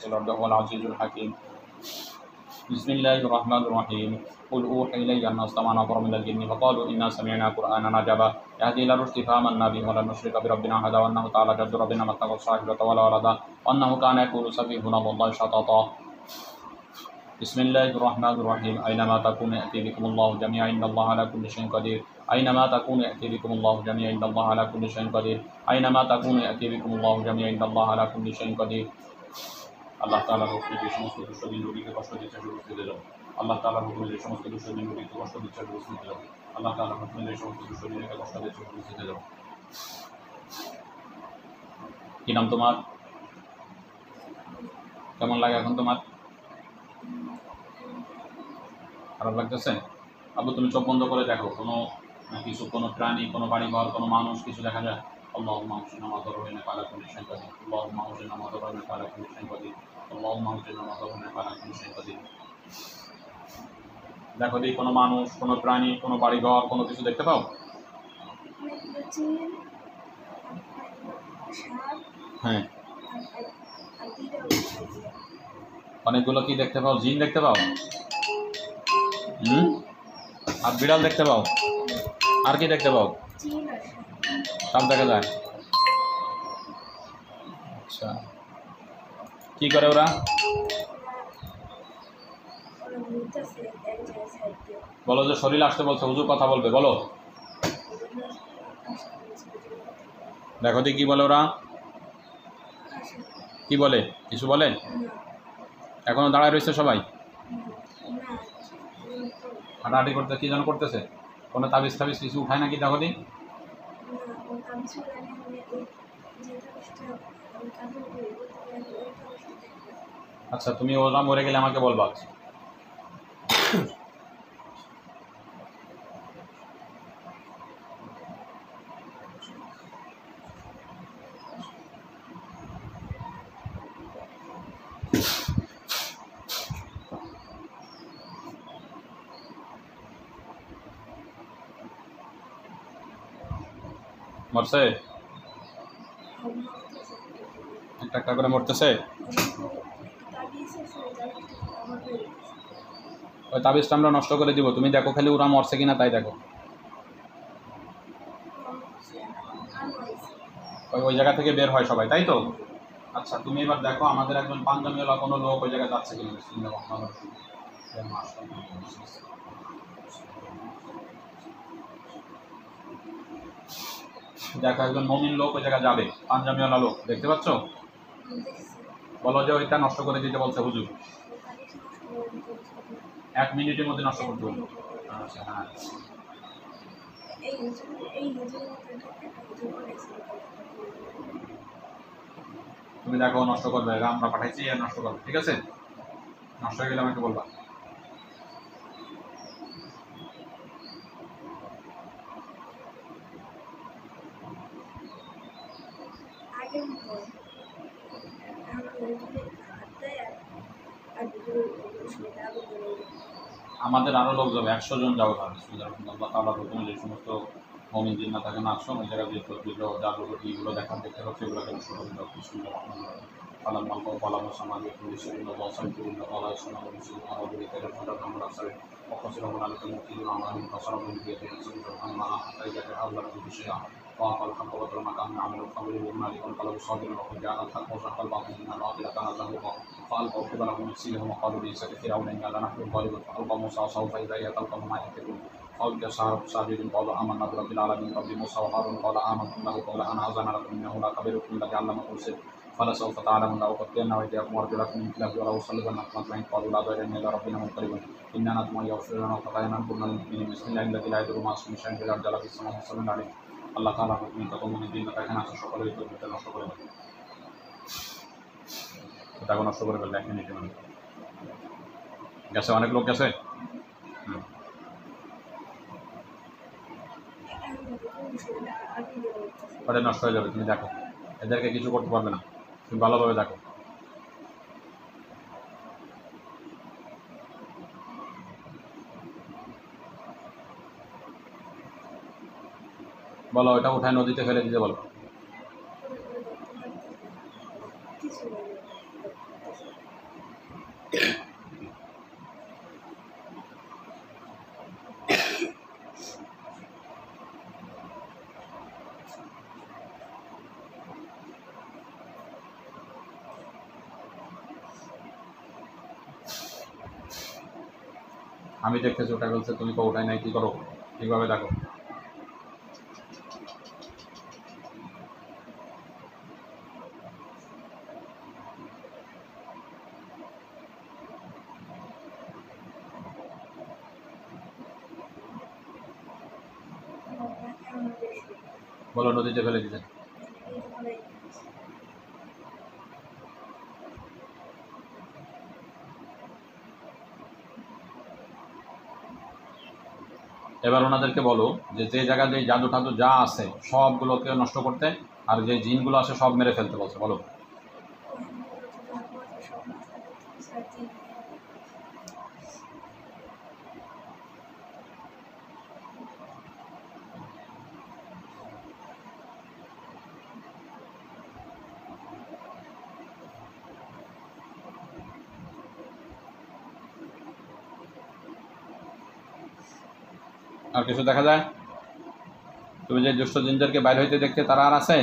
الأرض وهو العزيز الحكيم بسم الله الرحمن الرحيم قل أوحي إلي أنه استمع نفر من الجن فقالوا إنا سمعنا قرآنا عجبا يهدي إلى الرشد فآمنا به ولن نشرك بربنا أحدا وأنه تعالى جد ربنا ما اتخذ صاحبة ولا ولدا وأنه كان يقول سفيهنا والله شططا بسم الله الرحمن الرحيم أينما تكون يأتي بكم الله جميعا إن الله على كل شيء قدير أينما تكون يأتي بكم الله جميعا إن الله على كل شيء قدير أينما تكون يأتي بكم الله جميعا إن الله على كل شيء قدير আল্লাহ তাআলার হুকুমে যে সমস্ত দুষ্টদিন রোগীকে কষ্ট দিচ্ছে উপস্থিত যাও আল্লাহ তাআলার হুকুমে যে সমস্ত দুষ্টদিন রোগীকে কষ্ট দিচ্ছে উপস্থিত যাও আল্লাহ তাআলার হুকুমে যে সমস্ত দুষ্টদিনকে কষ্ট দিচ্ছে উপস্থিত যাও কি নাম তোমার কেমন লাগে এখন তোমার খারাপ লাগতেছে আবু তুমি চোখ বন্ধ করে দেখো কোনো কিছু কোনো প্রাণী কোনো বাড়িঘর কোনো মানুষ কিছু দেখা যায় اللهم اغفر لنا ما ضرنا على كل شيء قدير اللهم اغفر لنا ما ضرنا على كل شيء قدير اللهم اغفر لنا ما ضرنا على كل شيء قدير দেখো দেখি কোনো মানুষ কোনো প্রাণী কোনো বাড়িঘর কোনো কিছু দেখতে পাও হ্যাঁ অনেকগুলো কি দেখতে পাও জিন দেখতে পাও আর বিড়াল দেখতে পাও আর কি দেখতে পাও সব দেখা যায় আচ্ছা কি করে ওরা বলো যে শরীর আসতে বলছে হুজুর কথা বলবে বলো দেখো দি কি বলে ওরা কি বলে কিছু বলে এখনো দাঁড়ায় রয়েছে সবাই হাঁটাহাঁটি করতে কি যেন করতেছে কোনো তাবিজ টাবিজ কিছু উঠায় নাকি দেখো দি আচ্ছা তুমি ওরা মরে গেলে আমাকে বলবা মরছে একটা একটা করে মরতেছে ওই তাবিজটা আমরা নষ্ট করে দিব তুমি দেখো খালি ওরা মরছে কিনা তাই দেখো ওই জায়গা থেকে বের হয় সবাই তাই তো আচ্ছা তুমি এবার দেখো আমাদের একজন পাঞ্জাবিওয়ালা কোনো লোক ওই জায়গায় যাচ্ছে কিনা দেখো একজন মুমিন লোক ওই জায়গায় যাবে পাঞ্জাবিওয়ালা লোক দেখতে পাচ্ছ বলো যে ওইটা নষ্ট করে দিতে বলছে হুজুর 1 মিনিটের মধ্যে নষ্ট করতে বলবো আচ্ছা হ্যাঁ তুমি দেখো নষ্ট করবে আমরা পাঠাইছি আর নষ্ট করবে ঠিক আছে নষ্ট হয়ে গেলে আমাকে বলবা আমাদের আরো লোক যাবে 100 জন যাবো আল্লাহ তাআলার হুকুমে যে সমস্ত মুমিন জিন না থাকে না আসো ওই জায়গায় যে জাদুগুলো দেখার দেখতে হচ্ছে এগুলো কেন শুরু হয়ে যাচ্ছে فلما القوا فلم يسمع بكم بشيء الله صليته إلا الله يسمع بشيء أراد بكذا فلم أمر أسره وقصر هنالك المبتلون أعمالهم فصرف بيده يحسبون أما حتى إذا جاء الله بشيء وأعطى الحق وترك ما كان يعمل القبر هنالك انقلب صابرا وقد جاء الحق وزهق الباطل إن الباطل كان زهوقا فألقوا قبلهم يكسيهم وقالوا بئس فرعون إنا لنحن الظالمون فألقى موسى عصاه فإذا هي تلقف ما يأفكون فألقي السحرة ساجدين قالوا آمنا برب العالمين رب موسى وهارون قال آمنتم له قال أنا أذن لكم إنه لا كبيركم الذي علمكم السحر فلسوف تعلمون لأقطعن أيديكم وأرجلكم من خلاف ولأصلبنكم أجمعين قالوا لا ضير إلا ربنا منقلبون إنا نطمع يغفر لنا خطايانا كنا المؤمنين بسم الله الذي لا يضر مع اسمه شيء في الأرض ولا في السماء وصلى عليه আল্লাহ তাআলা হুকুম তখন দিন দেখেন আছে সকলেই তো এটা নষ্ট করে দেবে এটা নষ্ট করে ফেললে 1 মিনিটের মধ্যে গেছে অনেক লোক গেছে ওটা নষ্ট হয়ে যাবে তুমি দেখো এদেরকে কিছু করতে পারবে না তুমি ভালোভাবে দেখো বলো এটা উঠায় নদীতে ফেলে দিতে বলো আমি দেখতেছি ওটা বলছে, তুমি তো ওটাই নাই, কী করো? ঠিকভাবে দেখো। বলো নদীতে ফেলে দিতে। এবার ওনাদেরকে বলো যে যে জায়গায় যে জাদু টাদু যা আছে সবগুলোকে নষ্ট করতে, আর যে জিনগুলো আছে সব মেরে ফেলতে বলছে। বলো। আর কিছু দেখা যায়? তুমি যে দুষ্ট জিনদেরকে বাইরে হইতে দেখতে, তারা আর আছে?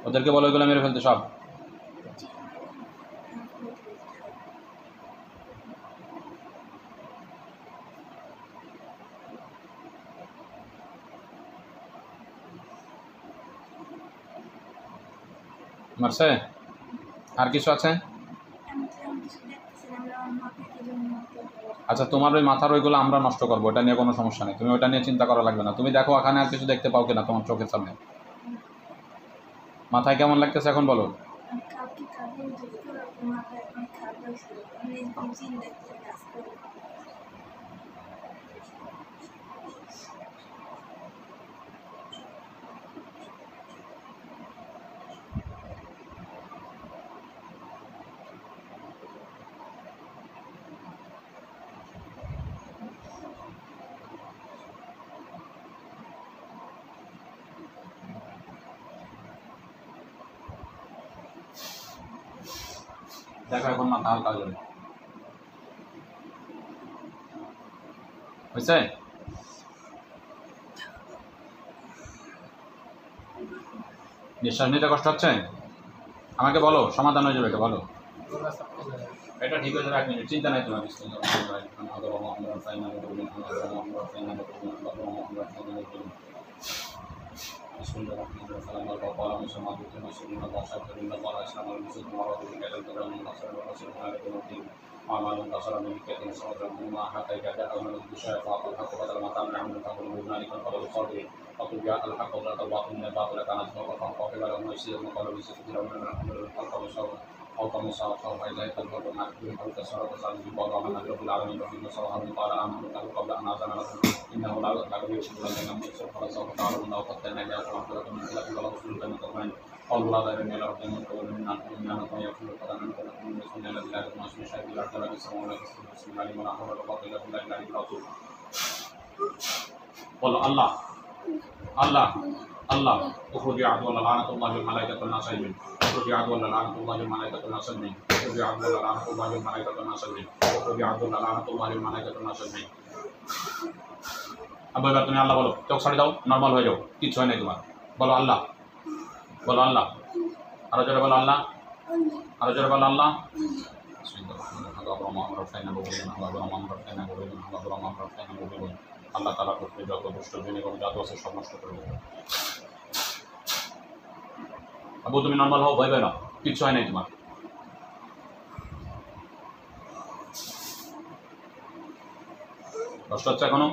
ওদেরকে বলো এগুলো মেরে ফেলতে সব। মারছে? আর কিছু আছে? আচ্ছা, তোমার ওই মাথার ওইগুলো আমরা নষ্ট করবো, ওটা নিয়ে কোনো সমস্যা নেই, তুমি ওটা নিয়ে চিন্তা করা লাগবে না। তুমি দেখো ওখানে আর কিছু দেখতে পাও কিনা তোমার চোখের সামনে। মাথায় কেমন লাগতেছে এখন বলো? দেখো এখন মাথা হালকা হয়ে যাবে। হয়েছে? নিঃশ্বাস নিতে কষ্ট হচ্ছে? আমাকে বলো, সমাধান হয়ে যাবে, এটা বলো। এটা ঠিক হয়ে যাবে, 1 মিনিট, চিন্তা নাই তোমার। أعمال انتصر من كثير صوت ما حتى إذا جاء من البشر فأعطوا الحق بدل ما كان يعمل فقل هنالك انقلب الصابرين فقل جاء الحق وزهق الباطل إن الباطل كان زهوقا فأعقب لهم يسير وقالوا لستكبر من الأمر الحق وسوى أو طمسا فسوف إذا يتذكر ما يكفي أو كسر وسال الجبال ومن رب العالمين رحمه صلى قال آمنوا له قبل أن آذن لكم إنه لا يشرك لنا من يكسر فلسوف تعلمون أو قد كان يأكل أنفسكم من خلاف ولا رسول بين قومين قالوا لا ضير إلا رب من قول منا إنا نكون يكفر فلن نكون من رسول الذي لا يكون اسمه شهيد لا تلا بالسماء ولا بسم الله ولا حول ولا قوة إلا بالله العلي العظيم قل الله الله الله اخرج يا عدو الله لعنة الله والملائكة والناس أجمعين اخرج يا عدو الله لعنة الله والملائكة والناس أجمعين اخرج يا عدو الله لعنة الله والملائكة والناس أجمعين اخرج يا عدو الله لعنة الله والملائكة والناس أجمعين अब এবার তুমি আল্লাহ বলো, চোখ ছাড়ি দাও, নরমাল হয়ে যাও, কিচ্ছু হয় নাই তোমার। বলো আল্লাহ, বলো আল্লাহ, আরো জোরে বলো আল্লাহ, আরো জোরে বলো আল্লাহ। আল্লাহ তাআলা করতে যত দুষ্ট জিন এবং জাদু আছে সব নষ্ট করে দেবে। আবু তুমি নরমাল হও, ভয় পাই না, কিচ্ছু হয় নাই তোমার। কষ্ট হচ্ছে এখনো?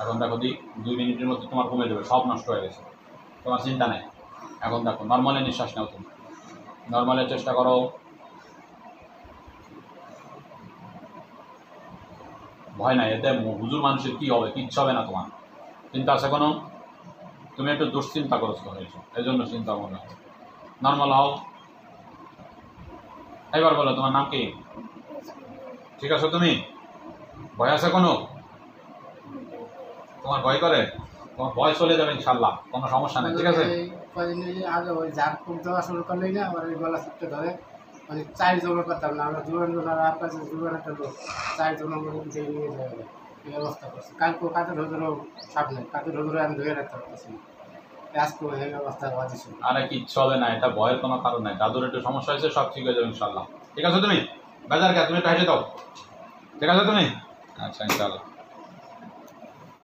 এখন দেখো 2 মিনিটের মধ্যে তোমার কমে যাবে, সব নষ্ট হয়ে গেছে, তোমার চিন্তা নেই। এখন দেখো নর্মালে নিঃশ্বাস নাও, তুমি নর্মালে চেষ্টা করো। ভয় নাই, এতে হুজুর মানুষের কী হবে, কিচ্ছু হবে না তোমার। চিন্তা আছে কোনো? তুমি একটু দুশ্চিন্তা করেছো হয়েছো, এই জন্য চিন্তা মনে হয়। নর্মাল হও। এবার বলো তোমার নাম কি? ঠিক আছে, তুমি ভয় আছে কোনো? তোমার ভয় করে? তোমার ভয় চলে যাবে ইনশাল্লাহ, কোনো সমস্যা নেই, ঠিক আছে? কদিন আগে ওই ঝাড় ফুঁক দেওয়া শুরু করলেই না আমার ওই গলা ছুটতে ধরে, মানে 4 জনের করতাম না, আমরা জোয়ান আর কাছে জোয়ান একটা লোক 4 জনের মধ্যে উঠে নিয়ে যাবে এই অবস্থা করছে। কালকে কাতে ধরেও সাপ নেই, কাতে ধরে আমি ধরে রাখতে পারতেছি না, আজকে এই অবস্থা বাজে ছিল। আরে কিচ্ছু হবে না, এটা ভয়ের কোনো কারণ নাই। দাদুর একটু সমস্যা হয়েছে, সব ঠিক হয়ে যাবে ইনশাল্লাহ। ঠিক আছে, তুমি বাজার কে তুমি একটু হেঁটে দাও। ঠিক আছে তুমি? আচ্ছা ইনশাল্লাহ।